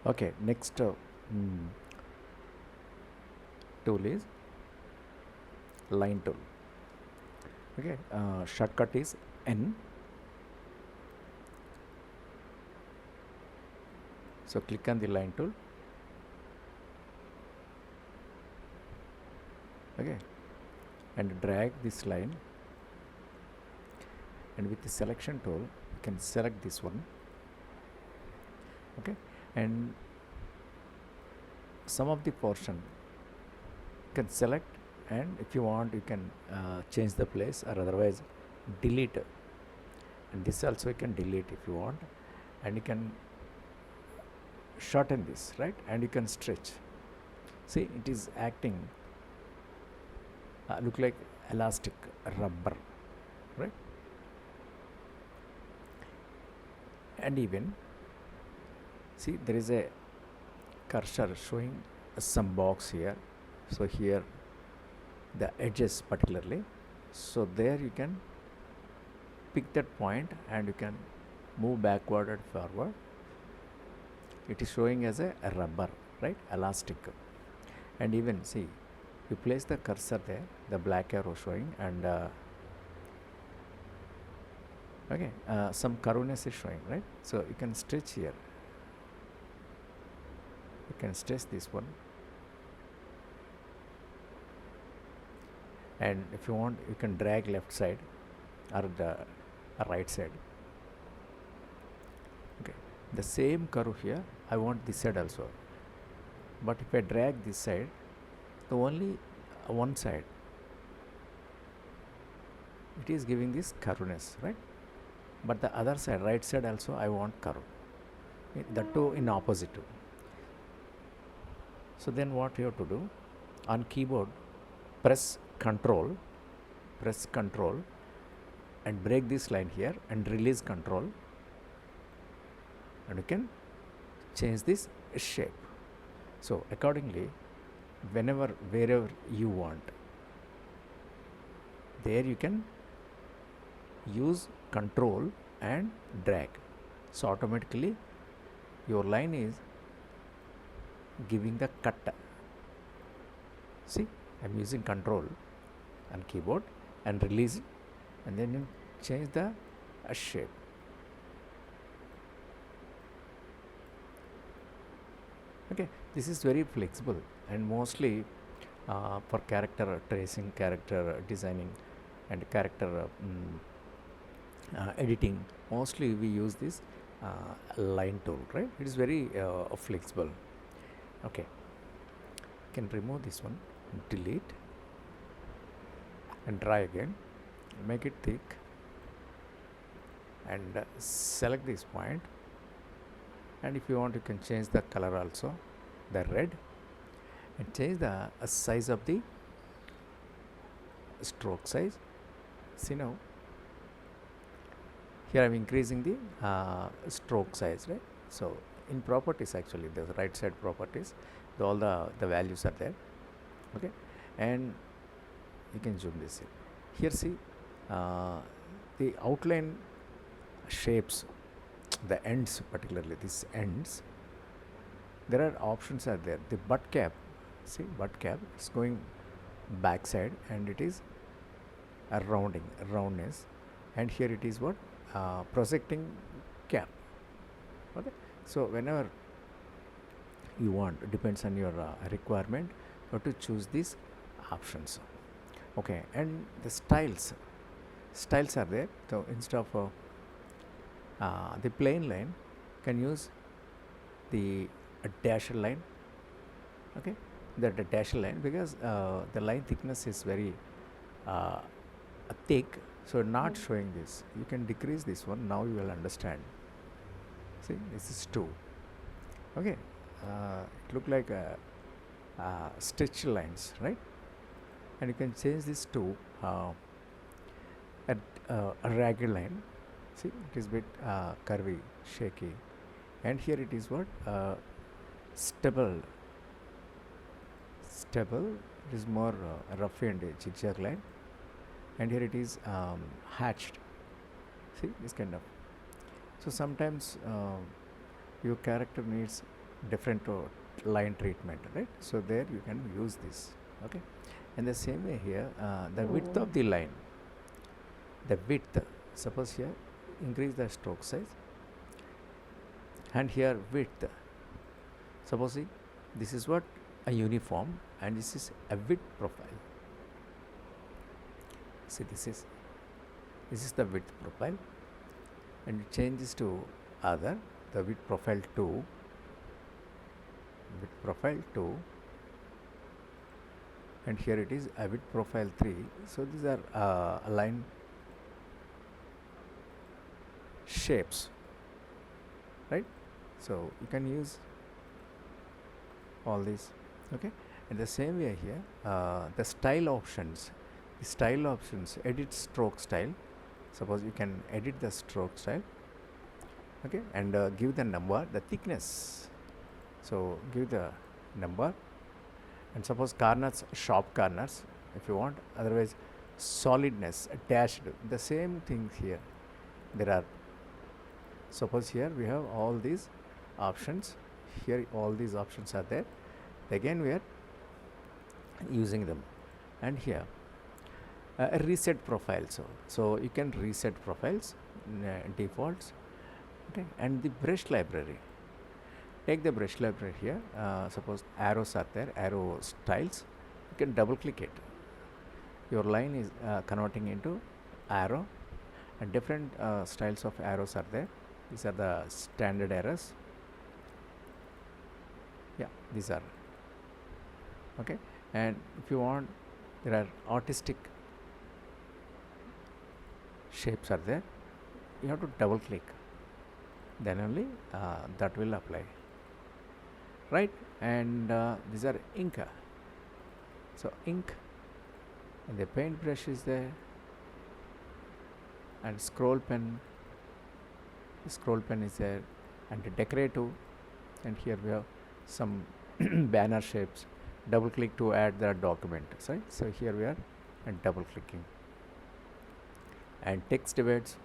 Okay, next tool is line tool. Okay, shortcut is N. So click on the line tool. Okay, and drag this line, and with the selection tool you can select this one. Okay, and some of the portion you can select, and if you want you can change the place, or otherwise delete, and this also you can delete if you want, and you can shorten this, right, and you can stretch. See, it is acting look like elastic rubber, right? And even see, there is a cursor showing some box here. So here the edges particularly, so there you can pick that point and you can move backward and forward. It is showing as a rubber, right, elastic. And even see, you place the cursor there, the black arrow showing, and okay, some curviness is showing, right? So you can stretch here, you can stretch this one, and if you want you can drag left side or the right side. Okay, the same curve here I want this side also, but if I drag this side, the only one side it is giving this curviness, right? But the other side, right side also I want curve, the two in opposite. So then what you have to do, on keyboard press control and break this line here and release control, and you can change this shape. So accordingly, wherever you want, there you can use control and drag. So automatically your line is giving the cut. See, I'm using control on keyboard and release it, and then you change the shape. Okay, this is very flexible, and mostly for character tracing, character designing, and character editing, mostly we use this line tool, right? It is very flexible. Okay, you can remove this one, delete, and try again, make it thick, and select this point, and if you want you can change the color also, the red, and change the size of the stroke size. See, now here I'm increasing the stroke size, right? So in properties, actually the right side properties, all the values are there. Okay, and you can zoom this in. Here see, the outline shapes, the ends, particularly these ends, there are options are there. The butt cap, see, butt cap, it's going backside, and it is a roundness, and here it is what, projecting cap. Okay, so whenever you want, depends on your requirement, you have to choose these options. Okay, and the styles are there. So instead of the plain line, can use the dashed line. Okay, the dashed line, because the line thickness is very thick, so not showing this. You can decrease this one. Now you will understand. See, this is 2. Okay, it look like stitch lines, right? And you can change this to a ragged line. See, it is bit curvy, shaky, and here it is what, stable. It is more rough and zigzag line, and here it is hatched. See, this kind of. So sometimes your character needs different line treatment, right? So there you can use this. Okay, and the same way here, the width of the line, the width, suppose here increase the stroke size, and here width, suppose see, this is what a uniform, and this is a width profile. See, this is the width profile, and it changes to other, the width profile 2, width profile 2, and here it is a width profile 3. So these are align shapes, right? So you can use all these. Okay, and the same way here, the style options, edit stroke style. Suppose you can edit the stroke style. Okay, and give the number, the thickness, so give the number, and suppose corners, sharp corners if you want, otherwise solidness, dashed, the same thing here there are. Suppose here we have all these options, here all these options are there, again we are using them. And here a reset profile, so you can reset profiles, defaults. Okay, and the brush library, take the brush library here, suppose arrows are there, arrow styles, you can double click it, your line is converting into arrow, and different styles of arrows are there. These are the standard arrows. Yeah, these are. Okay, and if you want, there are artistic shapes are there, you have to double click, then only that will apply, right? And these are ink, so ink, and the paint brush is there, and scroll pen is there, and the decorative, and here we have some banner shapes, double click to add the document, right? So here we are and double clicking, and text divides.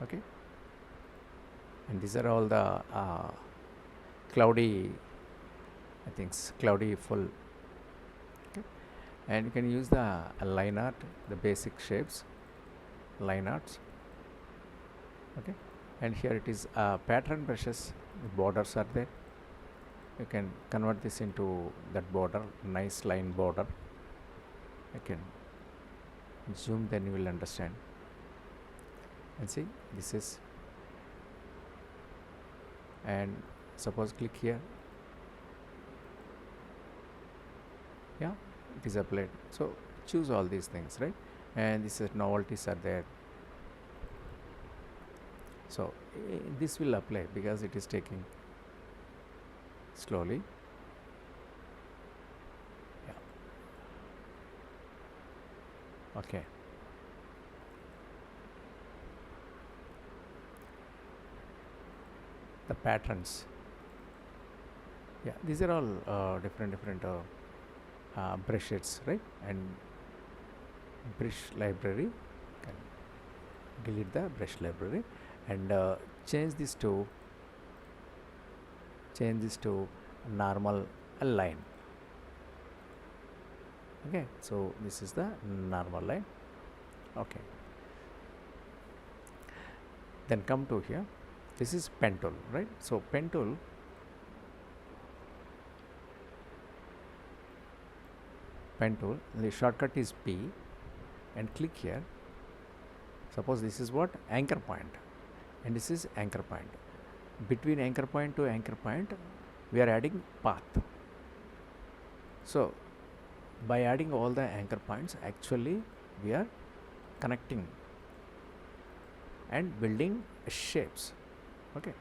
Okay, and these are all the cloudy, I think cloudy full. Okay, and you can use the line art, the basic shapes, line arts. Okay, and here it is pattern brushes, borders are there, you can convert this into that border, nice line border. I can zoom, then you will understand. And see, this is, and suppose click here, yeah, it is applied. So choose all these things, right? And this is novelties are there, so this will apply because it is taking slowly. Yeah, okay. The patterns, yeah, these are all different brushes, right? And brush library, can delete the brush library, and change this to normal line. Okay, so this is the normal line. Okay, then come to here, this is pen tool, right? So pen tool, the shortcut is P, and click here. Suppose this is what, anchor point, and this is anchor point. Between anchor point to anchor point we are adding path. So by adding all the anchor points, actually we are connecting and building shapes. Okay,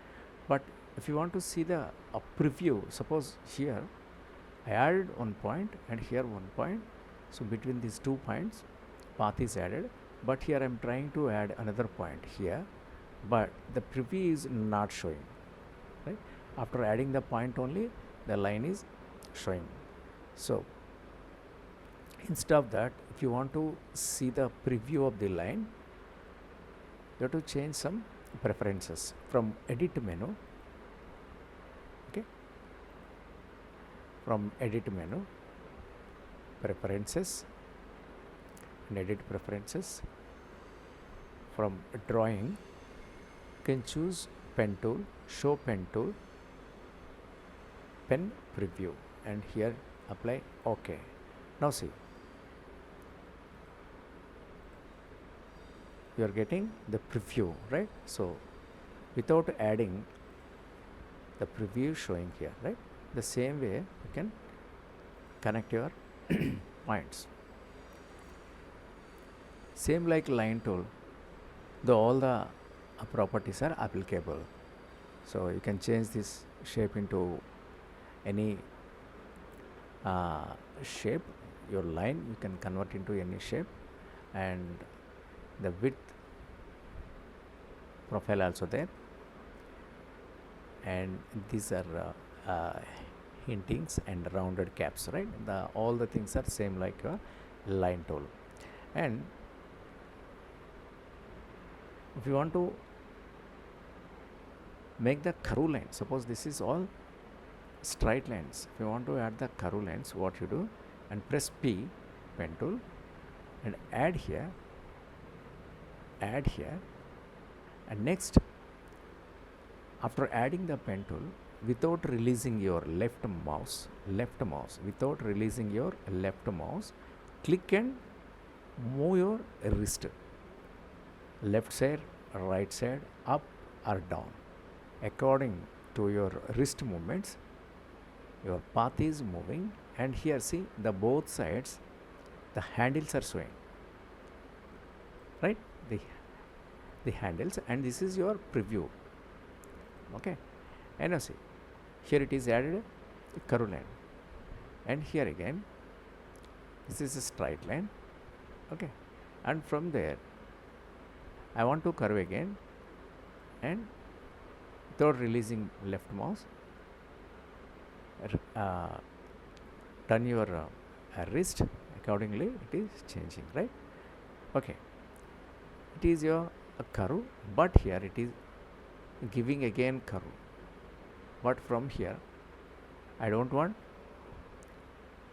but if you want to see the preview, suppose here I added one point and here one point, so between these 2 points path is added, but here I am trying to add another point here, but the preview is not showing, right? After adding the point only the line is showing. So instead of that, if you want to see the preview of the line, you have to change some preferences. From edit menu, from edit menu, preferences, and edit preferences. From drawing, you can choose pen tool, show pen tool, pen preview, and here apply OK. Now see, you are getting the preview, right? So without adding the preview showing here, right? The same way you can connect your points. Same like line tool, though all the properties are applicable. So you can change this shape into any shape. Your line you can convert into any shape, and the width profile also there, and these are hintings and rounded caps, right? All the things are same like a line tool. And if you want to make the curve line, suppose this is all straight lines. If you want to add the curve lines, what you do, and press P, pen tool, and add here, and next, after adding the pen tool, without releasing your left mouse, click and move your wrist, left side, right side, up or down. According to your wrist movements, your path is moving, and here see the both sides, the handles are showing, right? The handles, and this is your preview. Okay, and now see, here it is added a curve line, and here again this is a straight line. Okay, and from there I want to curve again, and without releasing left mouse, turn your wrist, accordingly it is changing, right? Okay, it is your curve, but here it is giving again curve, but from here I don't want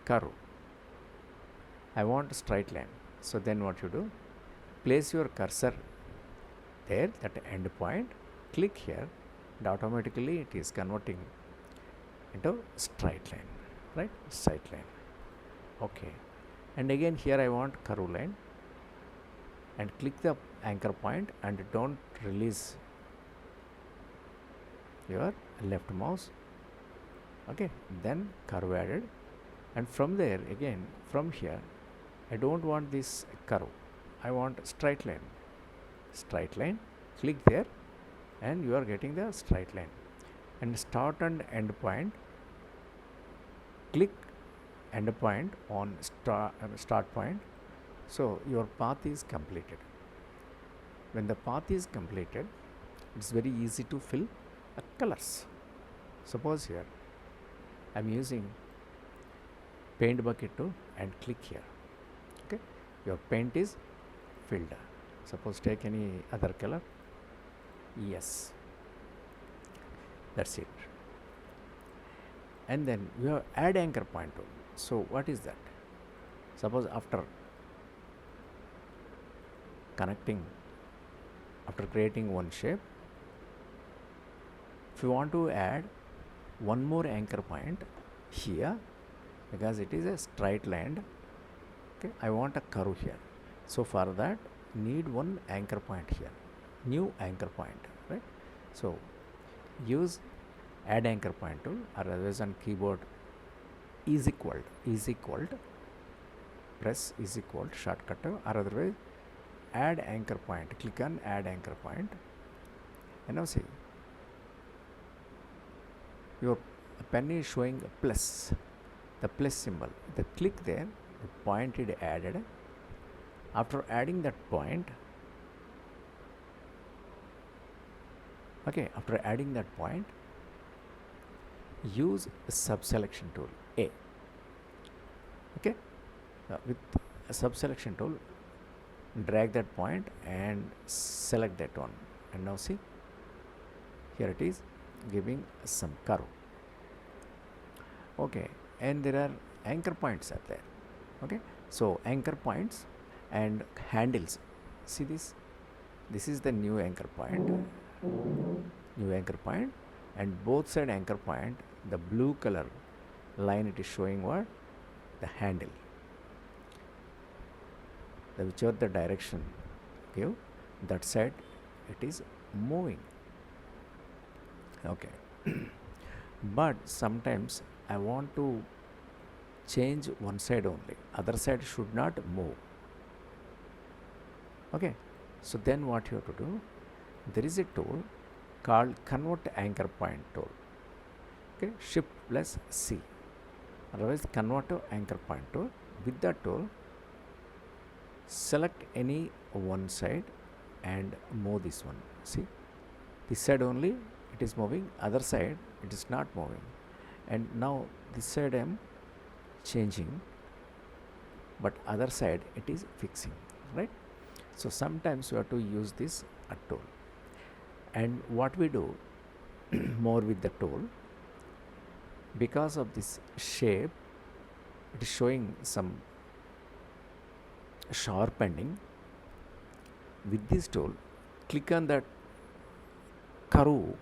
curve, I want straight line. So then what you do, place your cursor there, that end point, click here, and automatically it is converting into straight line, right? Straight line. Okay, and again here I want curve line, and click the anchor point and don't release your left mouse. Okay, then curve added, and from there again, from here I don't want this curve, I want straight line, click there, and you are getting the straight line. And start and end point, click end point on start point, so your path is completed. When the path is completed, it's very easy to fill colors. Suppose here I am using paint bucket tool and click here. Okay, your paint is filled. Suppose take any other color. Yes, that's it. And then you have add anchor point tool. So what is that? Suppose after creating one shape, if you want to add one more anchor point here, because it is a straight line, okay, I want a curve here. So for that need one anchor point here, new anchor point, right? So use add anchor point tool, or otherwise on keyboard is equal, press is equal shortcut, or otherwise add anchor point, click on add anchor point, and now see your pen is showing a plus, the plus symbol, the click there, the point is added. After adding that point, okay, after adding that point, use a subselection tool A. Okay, with a subselection tool, drag that point and select that one, and now see here it is giving some curve. Okay, and there are anchor points are there. Okay, so anchor points and handles. See this is the new anchor point, and both side anchor point, the blue color line, it is showing what? The handle, the whichever the direction give, that side it is moving. Okay. But sometimes I want to change one side only, other side should not move. Okay, so then what you have to do, there is a tool called convert anchor point tool. Okay, shift plus C, otherwise convert to anchor point tool. With that tool, select any one side and move this one. See, this side only it is moving, other side it is not moving, and now this side I am changing, but other side it is fixing, right? So sometimes you have to use this tool. And what we do more with the tool, because of this shape, it is showing some sharp ending. With this tool, click on that curve,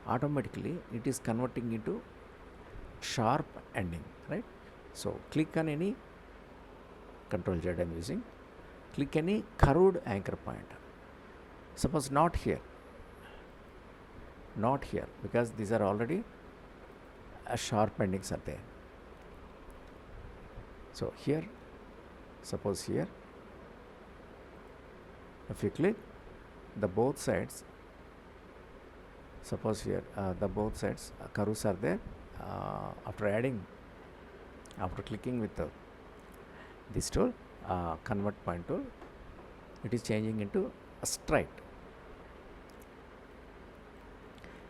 automatically it is converting into sharp ending, right? So click on any, Control Z I am using, click any curved anchor point. Suppose not here, because these are already sharp endings are there. So here, suppose here, if you click, the both sides, suppose here the both sides curves are there. After clicking with this tool, convert point tool, it is changing into a straight.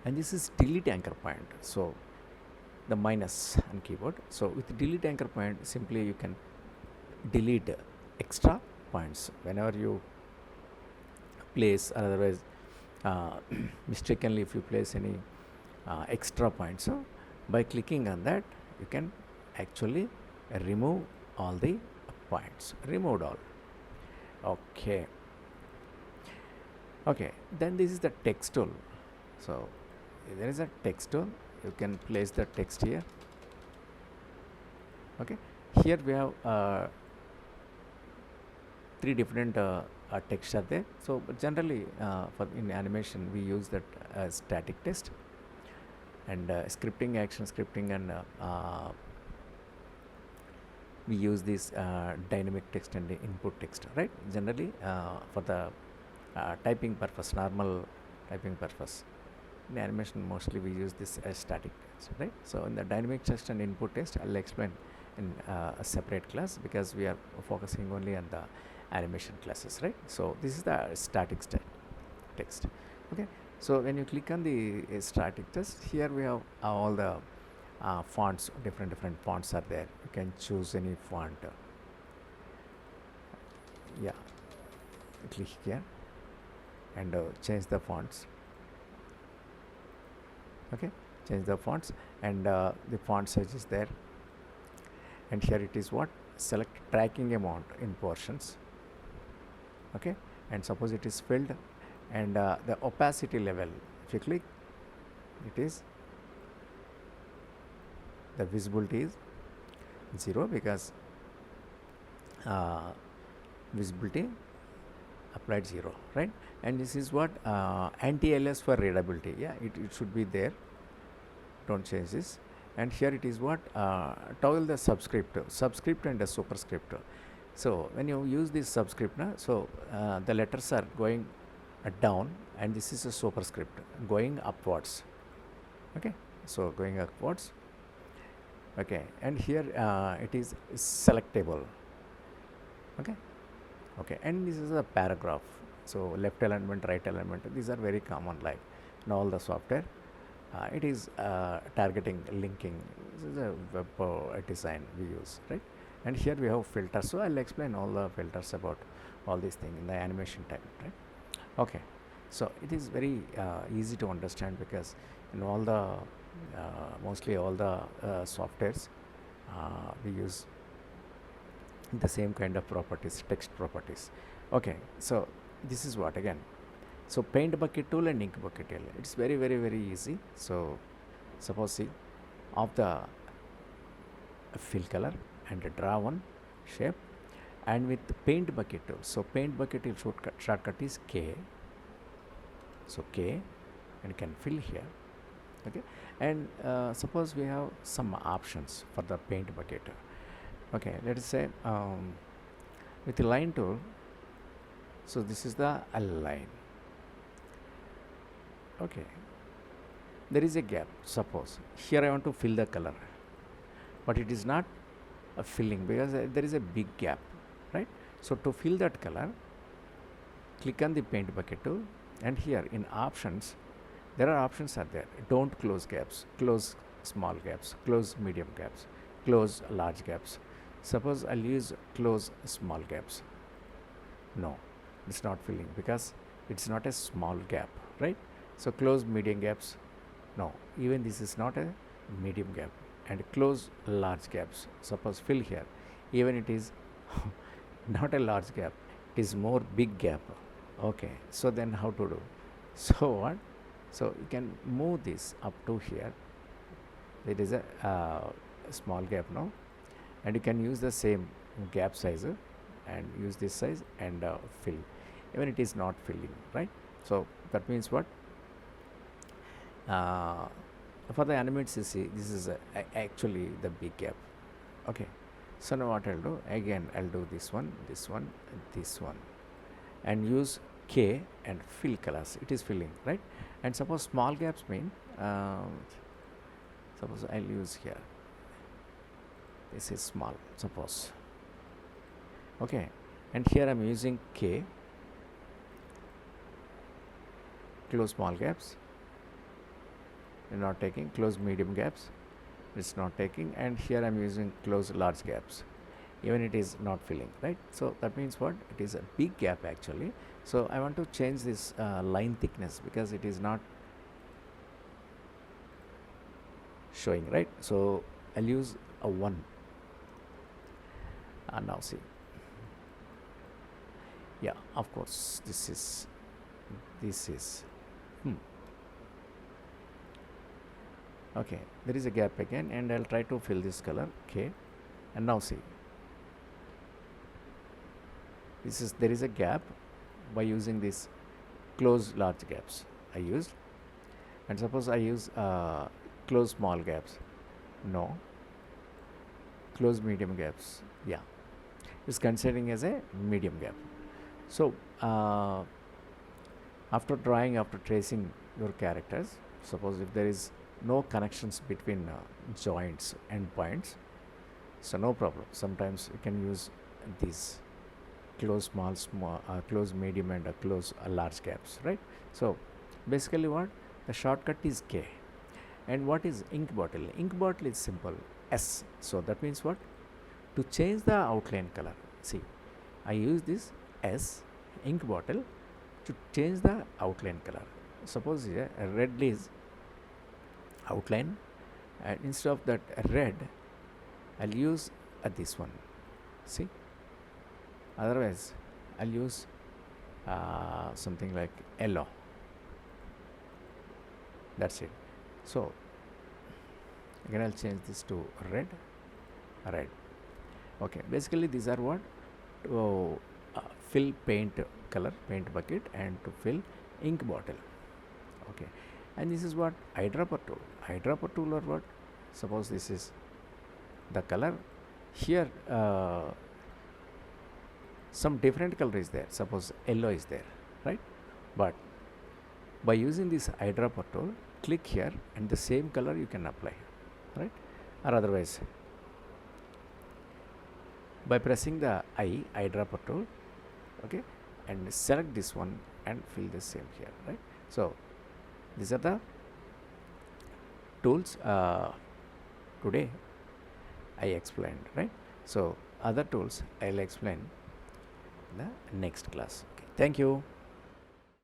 And this is delete anchor point, so the minus on keyboard. So with delete anchor point, simply you can delete extra points whenever you place, otherwise mistakenly if you place any extra points. So by clicking on that, you can actually remove all the points, removed all. Okay, then this is the text tool. So there is a text tool, you can place the text here. Okay, here we have 3 different text are there. So generally for in animation we use that static text, and scripting, action scripting, and we use this dynamic text and the input text, right? Generally for the typing purpose, normal typing purpose, in animation mostly we use this static text, right? So in the dynamic text and input text, I'll explain in a separate class, because we are focusing only on the animation classes, right? So this is the static text. Okay, so when you click on the static text, here we have all the fonts, different fonts are there. You can choose any font. Yeah, click here and change the fonts. Okay, change the fonts, and the font size is there, and here it is what, select tracking amount in portions. Okay, and suppose it is filled, and the opacity level, if you click, it is, the visibility is 0, because visibility applied 0, right? And this is what, anti-alias for readability. Yeah, it should be there, don't change this. And here it is what, toggle the subscript and the superscript. So when you use this subscript, so the letters are going down, and this is a superscript going upwards. Okay, so going upwards. Okay, and here it is selectable. Okay, and this is a paragraph. So left alignment, right alignment, these are very common, like in all the software. It is targeting, linking. This is a web design we use, right? And here we have filters. So I'll explain all the filters about all these things in the animation type, right? Okay, So it is very easy to understand, because in all the mostly all the softwares we use the same kind of properties, text properties. Okay, so this is what again. So paint bucket tool and ink bucket tool, it's very easy. So suppose see, of the fill color and draw one shape, and with the paint bucket tool, so paint bucket tool shortcut is K. So K, and you can fill here. Okay, and suppose we have some options for the paint bucket. Okay, let us say with the line tool, so this is the line. Okay, there is a gap. Suppose here I want to fill the color, but it is not a filling, because there is a big gap, right? So to fill that color, click on the paint bucket tool, and here in options there are options are there. Don't close gaps, close small gaps, close medium gaps, close large gaps. Suppose I'll use close small gaps. No, it's not filling because it's not a small gap, right? So close medium gaps. No, even this is not a medium gap. And close large gaps. Suppose fill here, even it is not a large gap, it is more big gap. Okay, so then how to do? So what? So you can move this up to here. It is a small gap now, and you can use the same gap size and use this size and fill. Even it is not filling, right? So that means what? For the Animate CC, this is actually the big gap. Okay, so now what I'll do? Again, I'll do this one, this one, this one, and use K and fill colors. It is filling, right? And suppose small gaps mean, suppose I'll use here. This is small, suppose. Okay, and here I'm using K, close small gaps, not taking, close medium gaps, it's not taking, and here I'm using close large gaps, even it is not filling, right? So that means what? It is a big gap actually. So I want to change this line thickness, because it is not showing, right? So I'll use a 1, and now see, yeah, of course this is okay, there is a gap again, and I'll try to fill this color K, and now see, this is, there is a gap. By using this close large gaps I used, and suppose I use close small gaps. No, close medium gaps. Yeah, it's considering as a medium gap. So after drawing, after tracing your characters, suppose if there is no connections between joints and points, so no problem. Sometimes you can use these close small, close medium, and close large gaps, right? So basically what? The shortcut is K. And what is ink bottle? Ink bottle is simple, S. So that means what? To change the outline color, see, I use this S, ink bottle, to change the outline color. Suppose here a red is outline, and instead of that red, I'll use this one. See, otherwise I'll use something like yellow. That's it. So again I'll change this to red. Okay, basically these are what? To fill paint color, paint bucket, and to fill ink bottle. Okay, and this is what? Eyedropper tool. Eyedropper tool, or what? Suppose this is the color. Here some different color is there. Suppose yellow is there, right? But by using this eyedropper tool, click here, and the same color you can apply, right? Or otherwise, by pressing the eyedropper tool, okay, and select this one and fill the same here, right? So these are the tools today I explained, right? So other tools I'll explain in the next class. Okay, thank you.